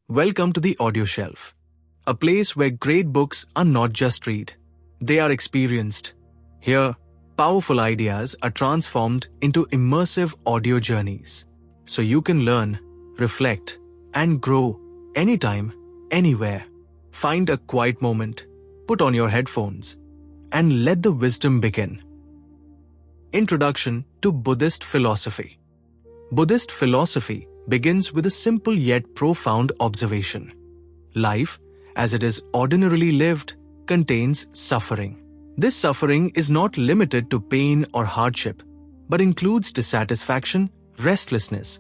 Welcome to the audio shelf, a place where great books are not just read, they are experienced. Here, powerful ideas are transformed into immersive audio journeys, so you can learn, reflect, and grow anytime, anywhere. Find a quiet moment, put on your headphones, and let the wisdom begin. Introduction to Buddhist Philosophy. Buddhist philosophy begins with a simple yet profound observation. Life, as it is ordinarily lived, contains suffering. This suffering is not limited to pain or hardship, but includes dissatisfaction, restlessness,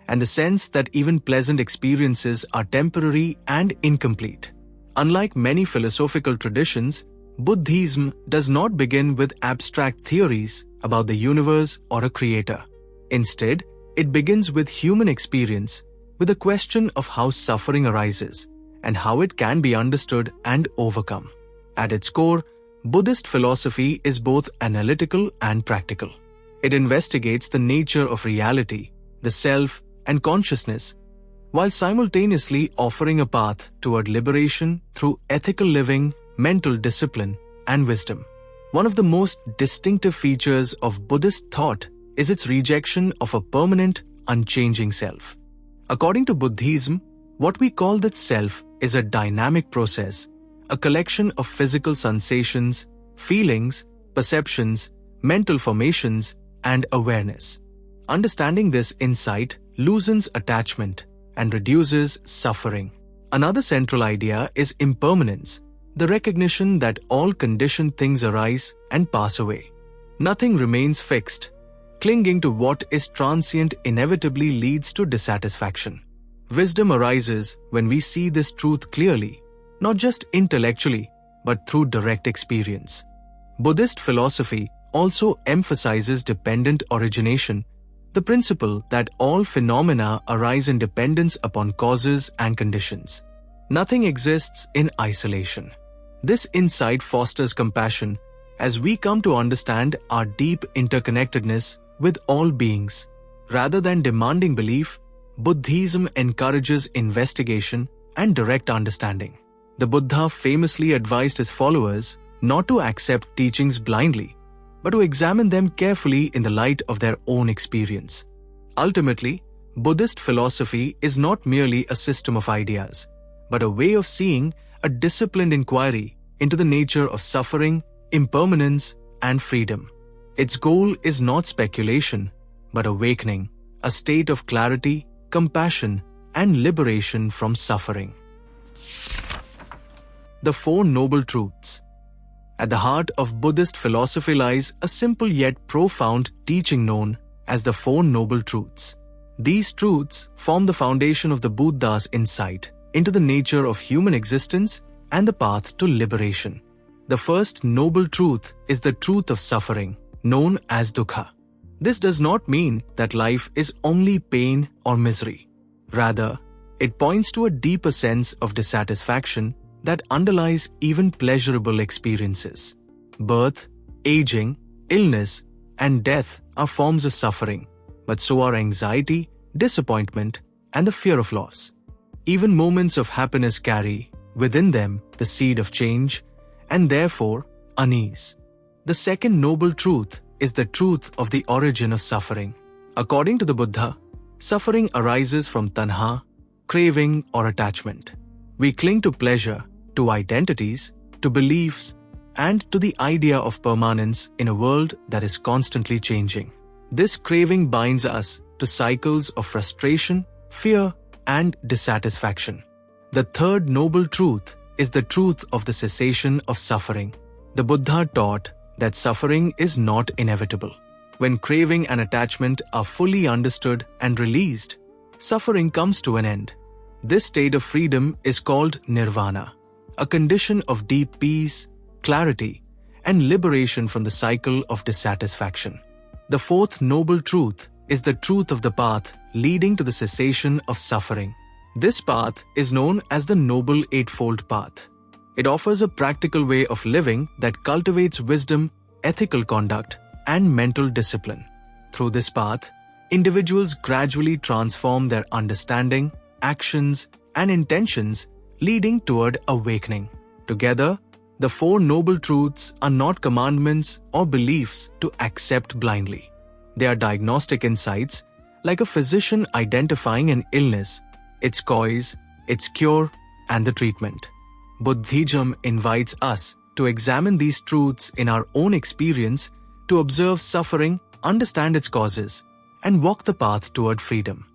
and the sense that even pleasant experiences are temporary and incomplete. Unlike many philosophical traditions, Buddhism does not begin with abstract theories about the universe or a creator. Instead, it begins with human experience, with a question of how suffering arises and how it can be understood and overcome. At its core, Buddhist philosophy is both analytical and practical. It investigates the nature of reality, the self, and consciousness, while simultaneously offering a path toward liberation through ethical living, mental discipline, and wisdom. One of the most distinctive features of Buddhist thought is its rejection of a permanent, unchanging self. According to Buddhism, what we call that self is a dynamic process, a collection of physical sensations, feelings, perceptions, mental formations, and awareness. Understanding this insight loosens attachment and reduces suffering. Another central idea is impermanence, the recognition that all conditioned things arise and pass away. Nothing remains fixed. Clinging to what is transient inevitably leads to dissatisfaction. Wisdom arises when we see this truth clearly, not just intellectually, but through direct experience. Buddhist philosophy also emphasizes dependent origination, the principle that all phenomena arise in dependence upon causes and conditions. Nothing exists in isolation. This insight fosters compassion as we come to understand our deep interconnectedness with all beings. Rather than demanding belief, Buddhism encourages investigation and direct understanding. The Buddha famously advised his followers not to accept teachings blindly, but to examine them carefully in the light of their own experience. Ultimately, Buddhist philosophy is not merely a system of ideas, but a way of seeing, a disciplined inquiry into the nature of suffering, impermanence, and freedom. Its goal is not speculation, but awakening, a state of clarity, compassion, and liberation from suffering. The Four Noble Truths. At the heart of Buddhist philosophy lies a simple yet profound teaching known as the Four Noble Truths. These truths form the foundation of the Buddha's insight into the nature of human existence and the path to liberation. The first noble truth is the truth of suffering, known as Dukkha. This does not mean that life is only pain or misery. Rather, it points to a deeper sense of dissatisfaction that underlies even pleasurable experiences. Birth, aging, illness, and death are forms of suffering, but so are anxiety, disappointment, and the fear of loss. Even moments of happiness carry, within them, the seed of change, and therefore, unease. The second noble truth is the truth of the origin of suffering. According to the Buddha, suffering arises from tanha, craving, or attachment. We cling to pleasure, to identities, to beliefs, and to the idea of permanence in a world that is constantly changing. This craving binds us to cycles of frustration, fear, and dissatisfaction. The third noble truth is the truth of the cessation of suffering. The Buddha taught that suffering is not inevitable. When craving and attachment are fully understood and released, suffering comes to an end. This state of freedom is called nirvana, a condition of deep peace, clarity, and liberation from the cycle of dissatisfaction. The fourth noble truth is the truth of the path leading to the cessation of suffering. This path is known as the Noble Eightfold Path. It offers a practical way of living that cultivates wisdom, ethical conduct, and mental discipline. Through this path, individuals gradually transform their understanding, actions, and intentions leading toward awakening. Together, the Four Noble Truths are not commandments or beliefs to accept blindly. They are diagnostic insights, like a physician identifying an illness, its cause, its cure, and the treatment. Buddhism invites us to examine these truths in our own experience, to observe suffering, understand its causes, and walk the path toward freedom.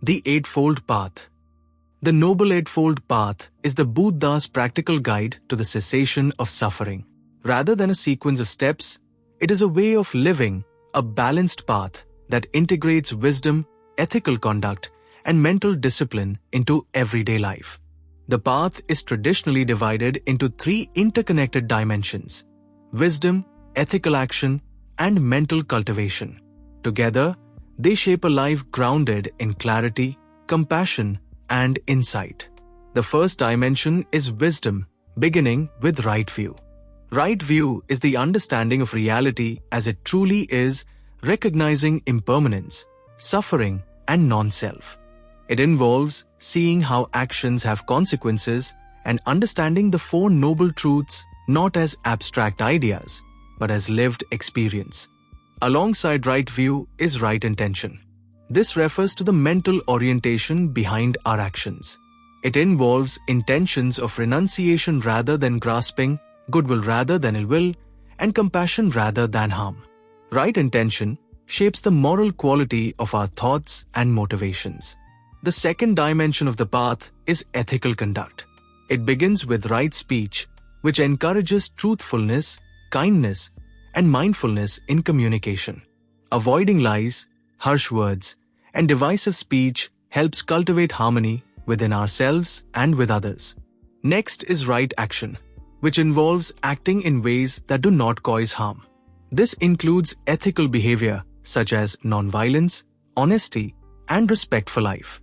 The Eightfold Path. The Noble Eightfold Path is the Buddha's practical guide to the cessation of suffering. Rather than a sequence of steps, it is a way of living, a balanced path that integrates wisdom, ethical conduct, and mental discipline into everyday life. The path is traditionally divided into three interconnected dimensions: wisdom, ethical action, and mental cultivation. Together, they shape a life grounded in clarity, compassion, and insight. The first dimension is wisdom, beginning with right view. Right view is the understanding of reality as it truly is, recognizing impermanence, suffering, and non-self. It involves seeing how actions have consequences and understanding the Four Noble Truths not as abstract ideas, but as lived experience. Alongside right view is right intention. This refers to the mental orientation behind our actions. It involves intentions of renunciation rather than grasping, goodwill rather than ill will, and compassion rather than harm. Right intention shapes the moral quality of our thoughts and motivations. The second dimension of the path is ethical conduct. It begins with right speech, which encourages truthfulness, kindness, and mindfulness in communication. Avoiding lies, harsh words, and divisive speech helps cultivate harmony within ourselves and with others. Next is right action, which involves acting in ways that do not cause harm. This includes ethical behavior such as nonviolence, honesty, and respect for life.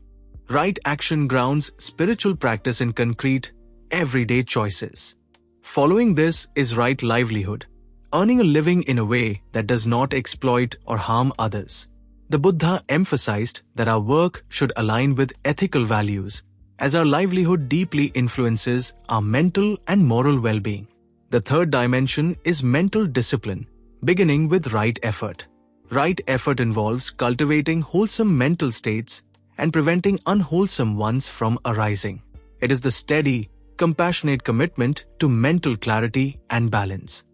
Right action grounds spiritual practice in concrete, everyday choices. Following this is right livelihood, earning a living in a way that does not exploit or harm others. The Buddha emphasized that our work should align with ethical values, as our livelihood deeply influences our mental and moral well-being. The third dimension is mental discipline, beginning with right effort. Right effort involves cultivating wholesome mental states and preventing unwholesome ones from arising. It is the steady, compassionate commitment to mental clarity and balance.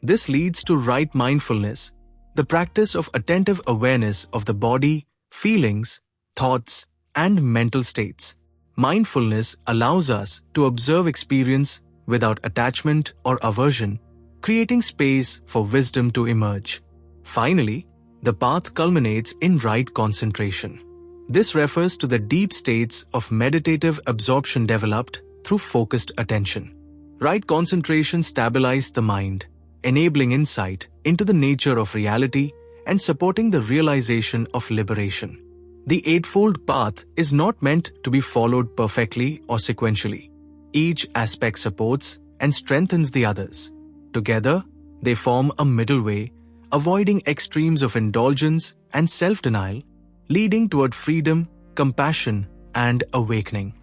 This leads to right mindfulness, the practice of attentive awareness of the body, feelings, thoughts, and mental states. Mindfulness allows us to observe experience without attachment or aversion, creating space for wisdom to emerge. Finally, the path culminates in right concentration. This refers to the deep states of meditative absorption developed through focused attention. Right concentration stabilizes the mind, enabling insight into the nature of reality and supporting the realization of liberation. The Eightfold Path is not meant to be followed perfectly or sequentially. Each aspect supports and strengthens the others. Together, they form a middle way, avoiding extremes of indulgence and self-denial, leading toward freedom, compassion, and awakening.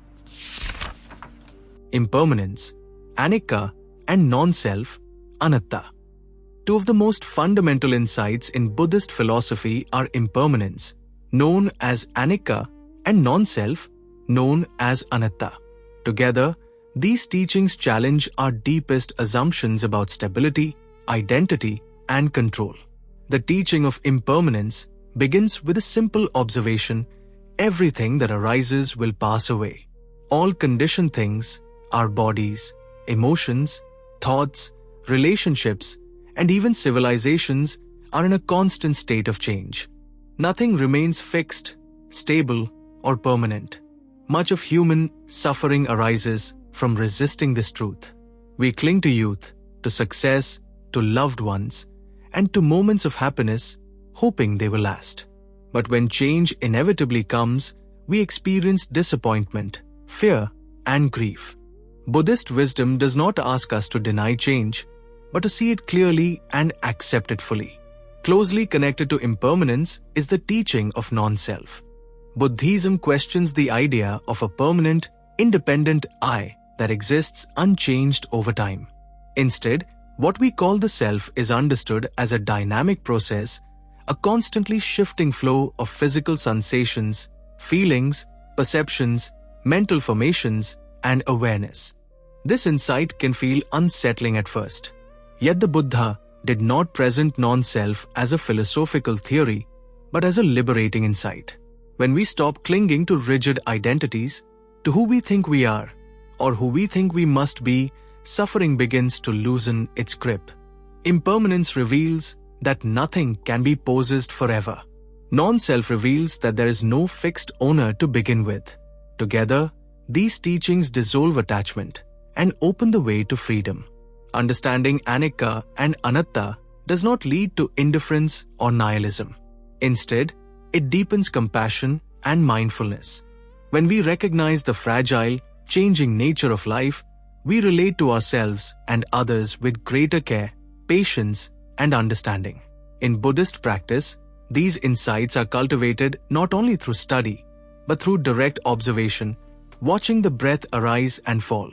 Impermanence, Anicca, and non-self, Anatta. Two of the most fundamental insights in Buddhist philosophy are impermanence, known as Anicca, and non-self, known as Anatta. Together, these teachings challenge our deepest assumptions about stability, identity, and control. The teaching of impermanence begins with a simple observation: everything that arises will pass away. All conditioned things, our bodies, emotions, thoughts, relationships, and even civilizations are in a constant state of change. Nothing remains fixed, stable, or permanent. Much of human suffering arises from resisting this truth. We cling to youth, to success, to loved ones, and to moments of happiness, hoping they will last. But when change inevitably comes, we experience disappointment, fear, and grief. Buddhist wisdom does not ask us to deny change, but to see it clearly and accept it fully. Closely connected to impermanence is the teaching of non-self. Buddhism questions the idea of a permanent, independent I that exists unchanged over time. Instead, what we call the self is understood as a dynamic process, a constantly shifting flow of physical sensations, feelings, perceptions, mental formations, and awareness. This insight can feel unsettling at first. Yet the Buddha did not present non-self as a philosophical theory, but as a liberating insight. When we stop clinging to rigid identities, to who we think we are, or who we think we must be, suffering begins to loosen its grip. Impermanence reveals that nothing can be possessed forever. Non-self reveals that there is no fixed owner to begin with. Together, these teachings dissolve attachment and open the way to freedom. Understanding Anicca and Anatta does not lead to indifference or nihilism. Instead, it deepens compassion and mindfulness. When we recognize the fragile, changing nature of life, we relate to ourselves and others with greater care, patience, and understanding. In Buddhist practice, these insights are cultivated not only through study, but through direct observation, watching the breath arise and fall,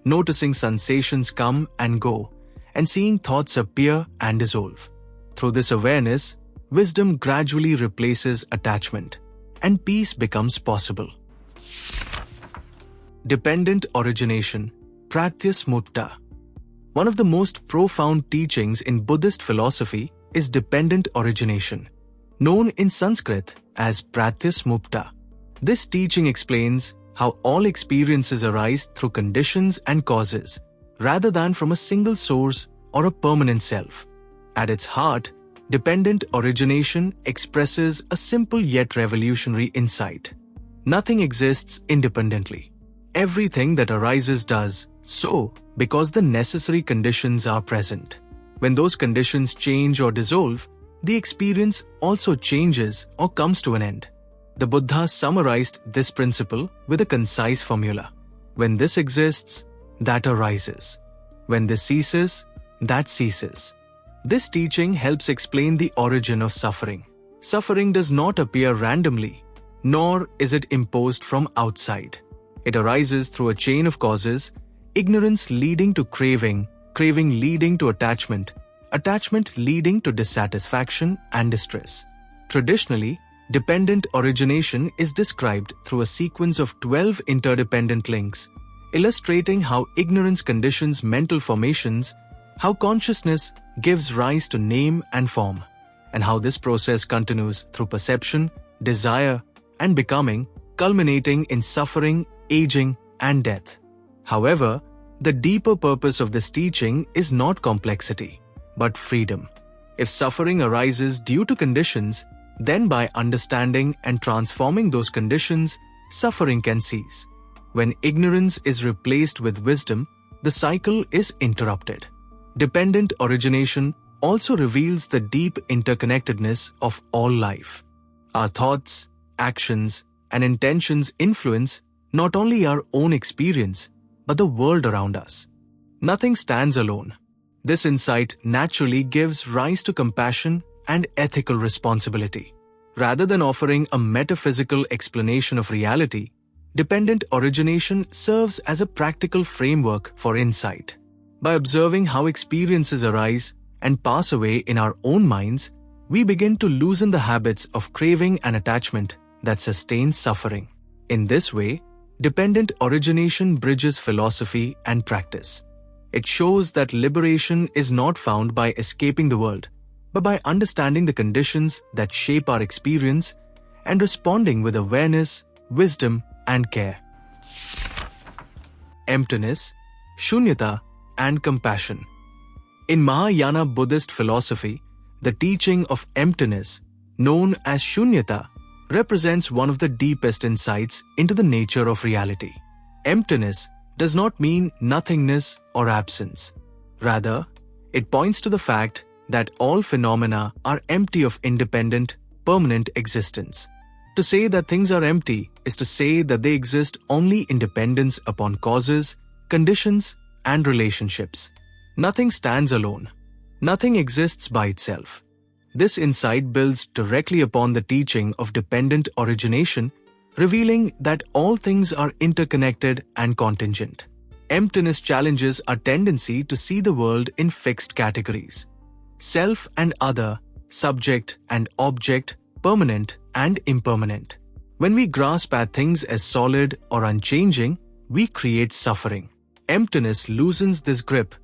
noticing sensations come and go, and seeing thoughts appear and dissolve. Through this awareness, wisdom gradually replaces attachment, and peace becomes possible. Dependent origination, pratyasmutta. One of the most profound teachings in Buddhist philosophy is dependent origination, known in Sanskrit as pratyasmutta. This teaching explains how all experiences arise through conditions and causes, rather than from a single source or a permanent self. At its heart, dependent origination expresses a simple yet revolutionary insight. Nothing exists independently. Everything that arises does so because the necessary conditions are present. When those conditions change or dissolve, the experience also changes or comes to an end. The Buddha summarized this principle with a concise formula. When this exists, that arises. When this ceases, that ceases. This teaching helps explain the origin of suffering. Suffering does not appear randomly, nor is it imposed from outside. It arises through a chain of causes, ignorance leading to craving, craving leading to attachment, attachment leading to dissatisfaction and distress. Traditionally, dependent origination is described through a sequence of 12 interdependent links, illustrating how ignorance conditions mental formations, how consciousness gives rise to name and form, and how this process continues through perception, desire, and becoming, culminating in suffering, aging, and death. However, the deeper purpose of this teaching is not complexity, but freedom. If suffering arises due to conditions, then by understanding and transforming those conditions, suffering can cease. When ignorance is replaced with wisdom, the cycle is interrupted. Dependent origination also reveals the deep interconnectedness of all life. Our thoughts, actions, and intentions influence not only our own experience, but the world around us. Nothing stands alone. This insight naturally gives rise to compassion and ethical responsibility. Rather than offering a metaphysical explanation of reality, dependent origination serves as a practical framework for insight. By observing how experiences arise and pass away in our own minds, we begin to loosen the habits of craving and attachment that sustain suffering. In this way, dependent origination bridges philosophy and practice. It shows that liberation is not found by escaping the world, but by understanding the conditions that shape our experience and responding with awareness, wisdom, and care. Emptiness, Śūnyatā, and compassion. In Mahayana Buddhist philosophy, the teaching of emptiness, known as Śūnyatā, represents one of the deepest insights into the nature of reality. Emptiness does not mean nothingness or absence. Rather, it points to the fact that all phenomena are empty of independent, permanent existence. To say that things are empty is to say that they exist only in dependence upon causes, conditions, and relationships. Nothing stands alone. Nothing exists by itself. This insight builds directly upon the teaching of dependent origination revealing that all things are interconnected and contingent. Emptiness challenges our tendency to see the world in fixed categories: self and other, subject and object, permanent and impermanent. When we grasp at things as solid or unchanging, we create suffering. Emptiness loosens this grip,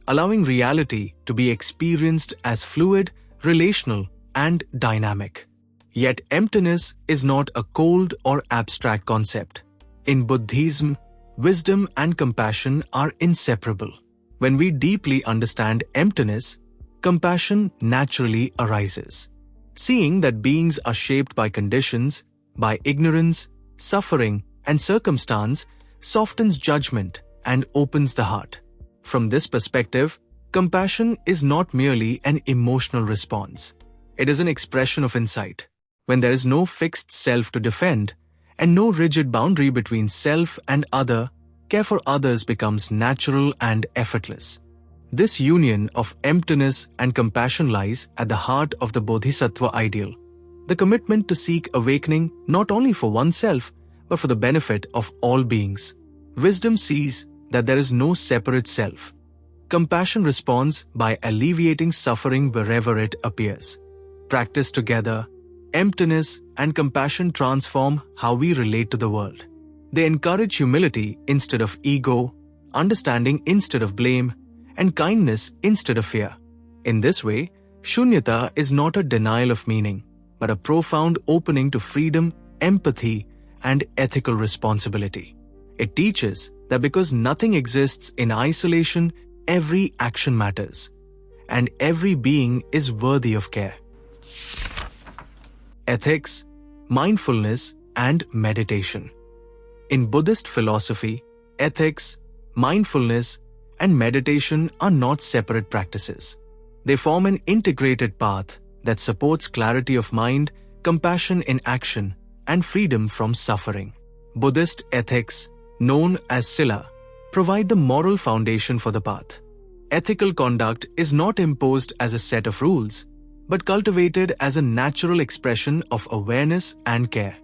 allowing reality to be experienced as fluid, relational, and dynamic. Yet emptiness is not a cold or abstract concept. In Buddhism, wisdom and compassion are inseparable. When we deeply understand emptiness, compassion naturally arises. Seeing that beings are shaped by conditions, by ignorance, suffering, and circumstance softens judgment and opens the heart. From this perspective, compassion is not merely an emotional response. It is an expression of insight. When there is no fixed self to defend and no rigid boundary between self and other, care for others becomes natural and effortless. This union of emptiness and compassion lies at the heart of the Bodhisattva ideal, the commitment to seek awakening not only for oneself but for the benefit of all beings. Wisdom sees that there is no separate self. Compassion responds by alleviating suffering wherever it appears. Practiced together, emptiness and compassion transform how we relate to the world. They encourage humility instead of ego, understanding instead of blame, and kindness instead of fear. In this way, Śūnyatā is not a denial of meaning, but a profound opening to freedom, empathy, and ethical responsibility. It teaches that because nothing exists in isolation, every action matters, and every being is worthy of care. Ethics, mindfulness, and meditation. In Buddhist philosophy, ethics, mindfulness, and meditation are not separate practices. They form an integrated path that supports clarity of mind, compassion in action, and freedom from suffering. Buddhist ethics, known as Sila, provide the moral foundation for the path. Ethical conduct is not imposed as a set of rules, but cultivated as a natural expression of awareness and care.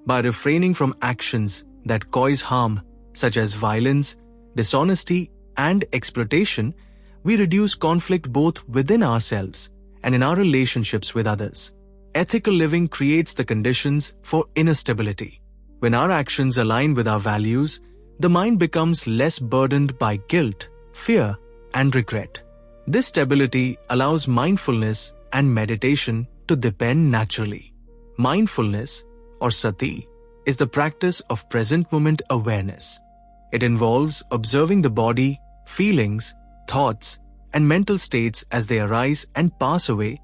By refraining from actions that cause harm, such as violence, dishonesty, and exploitation, we reduce conflict both within ourselves and in our relationships with others. Ethical living creates the conditions for inner stability. When our actions align with our values, the mind becomes less burdened by guilt, fear, and regret. This stability allows mindfulness and meditation to depend naturally. Mindfulness, or sati, is the practice of present moment awareness. It involves observing the body, feelings, thoughts, and mental states as they arise and pass away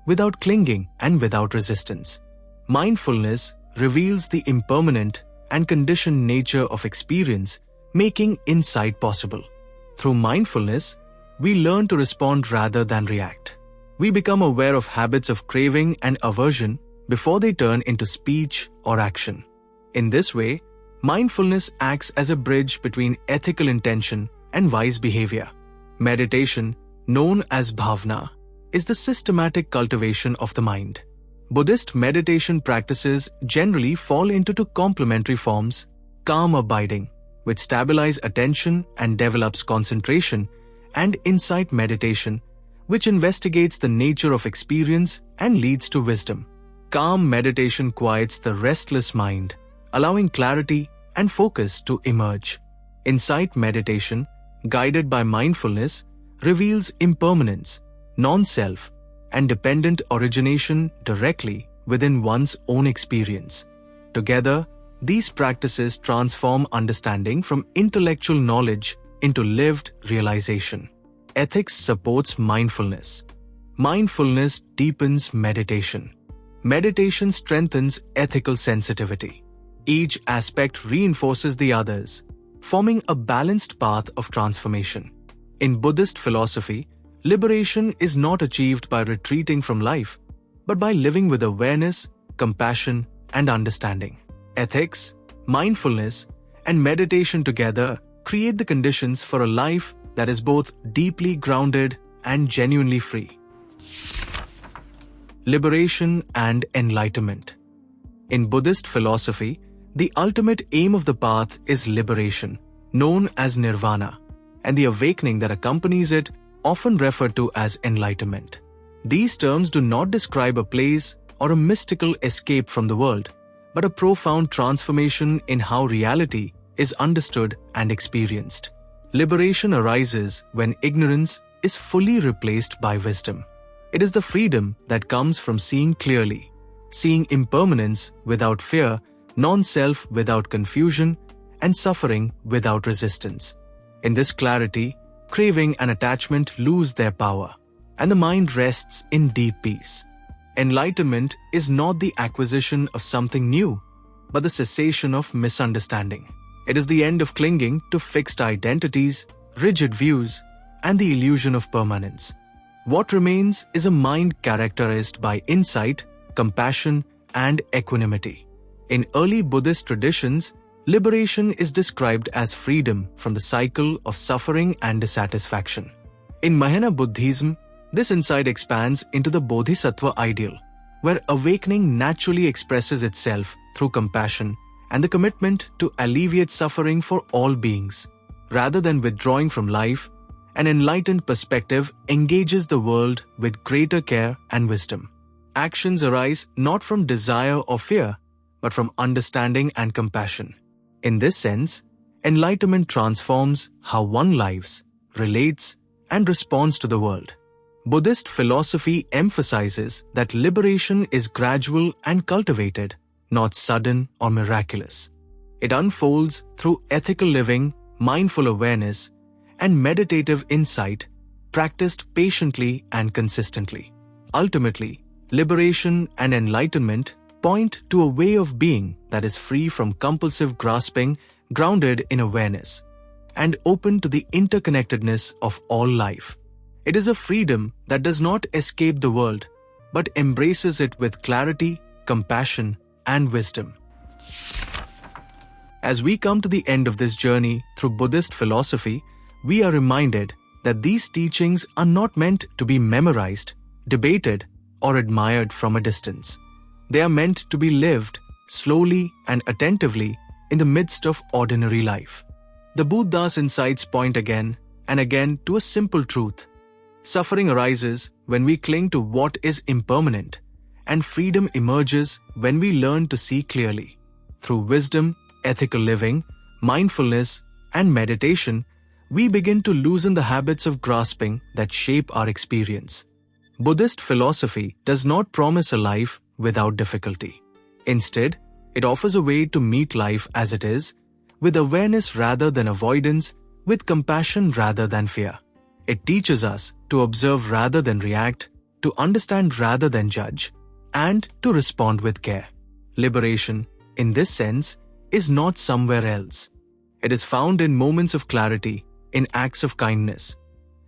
without clinging and without resistance. Mindfulness reveals the impermanent and conditioned nature of experience, making insight possible. Through mindfulness, we learn to respond rather than react. We become aware of habits of craving and aversion before they turn into speech or action. In this way, mindfulness acts as a bridge between ethical intention and wise behavior. Meditation, known as bhavana, is the systematic cultivation of the mind. Buddhist meditation practices generally fall into two complementary forms: calm abiding, which stabilizes attention and develops concentration, and insight meditation, which investigates the nature of experience and leads to wisdom. Calm meditation quiets the restless mind, allowing clarity and focus to emerge. Insight meditation, guided by mindfulness, reveals impermanence, non-self, and dependent origination directly within one's own experience. Together, these practices transform understanding from intellectual knowledge into lived realization. Ethics supports mindfulness. Mindfulness deepens meditation. Meditation strengthens ethical sensitivity. Each aspect reinforces the others, forming a balanced path of transformation. In Buddhist philosophy, liberation is not achieved by retreating from life, but by living with awareness, compassion, and understanding. Ethics, mindfulness, and meditation together create the conditions for a life that is both deeply grounded and genuinely free. Liberation and enlightenment. In Buddhist philosophy, The ultimate aim of the path is liberation, known as nirvana, and the awakening that accompanies it, often referred to as enlightenment. These terms do not describe a place or a mystical escape from the world, but a profound transformation in how reality is understood and experienced. Liberation arises when ignorance is fully replaced by wisdom. It is the freedom that comes from seeing clearly, seeing impermanence without fear, non-self without confusion, and suffering without resistance. In this clarity, craving and attachment lose their power, and the mind rests in deep peace. Enlightenment is not the acquisition of something new, but the cessation of misunderstanding. It is the end of clinging to fixed identities, rigid views, and the illusion of permanence. What remains is a mind characterized by insight, compassion, and equanimity. In early Buddhist traditions, liberation is described as freedom from the cycle of suffering and dissatisfaction. In Mahayana Buddhism, this insight expands into the Bodhisattva ideal, where awakening naturally expresses itself through compassion and the commitment to alleviate suffering for all beings. Rather than withdrawing from life, an enlightened perspective engages the world with greater care and wisdom. Actions arise not from desire or fear, but from understanding and compassion. In this sense, enlightenment transforms how one lives, relates, and responds to the world. Buddhist philosophy emphasizes that liberation is gradual and cultivated, not sudden or miraculous. It unfolds through ethical living, mindful awareness, and meditative insight practiced patiently and consistently. Ultimately, liberation and enlightenment point to a way of being that is free from compulsive grasping, grounded in awareness, and open to the interconnectedness of all life. It is a freedom that does not escape the world, but embraces it with clarity, compassion, and wisdom. As we come to the end of this journey through Buddhist philosophy, we are reminded that these teachings are not meant to be memorized, debated, or admired from a distance. They are meant to be lived slowly and attentively in the midst of ordinary life. The Buddha's insights point again and again to a simple truth. Suffering arises when we cling to what is impermanent, and freedom emerges when we learn to see clearly. Through wisdom, ethical living, mindfulness, and meditation, we begin to loosen the habits of grasping that shape our experience. Buddhist philosophy does not promise a life without difficulty. Instead, it offers a way to meet life as it is, with awareness rather than avoidance, with compassion rather than fear. It teaches us to observe rather than react, to understand rather than judge, and to respond with care. Liberation, in this sense, is not somewhere else. It is found in moments of clarity, in acts of kindness,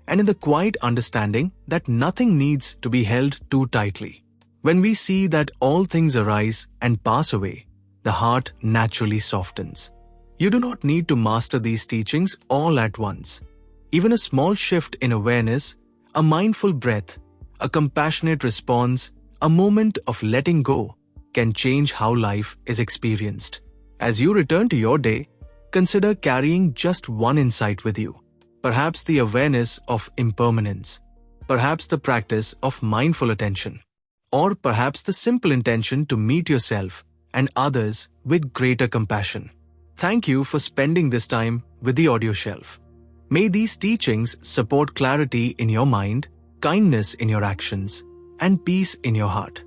and in the quiet understanding that nothing needs to be held too tightly. When we see that all things arise and pass away, the heart naturally softens. You do not need to master these teachings all at once. Even a small shift in awareness, a mindful breath, a compassionate response, a moment of letting go can change how life is experienced. As you return to your day, consider carrying just one insight with you. Perhaps the awareness of impermanence, perhaps the practice of mindful attention, or perhaps the simple intention to meet yourself and others with greater compassion. Thank you for spending this time with the audio shelf. May these teachings support clarity in your mind, kindness in your actions, and peace in your heart.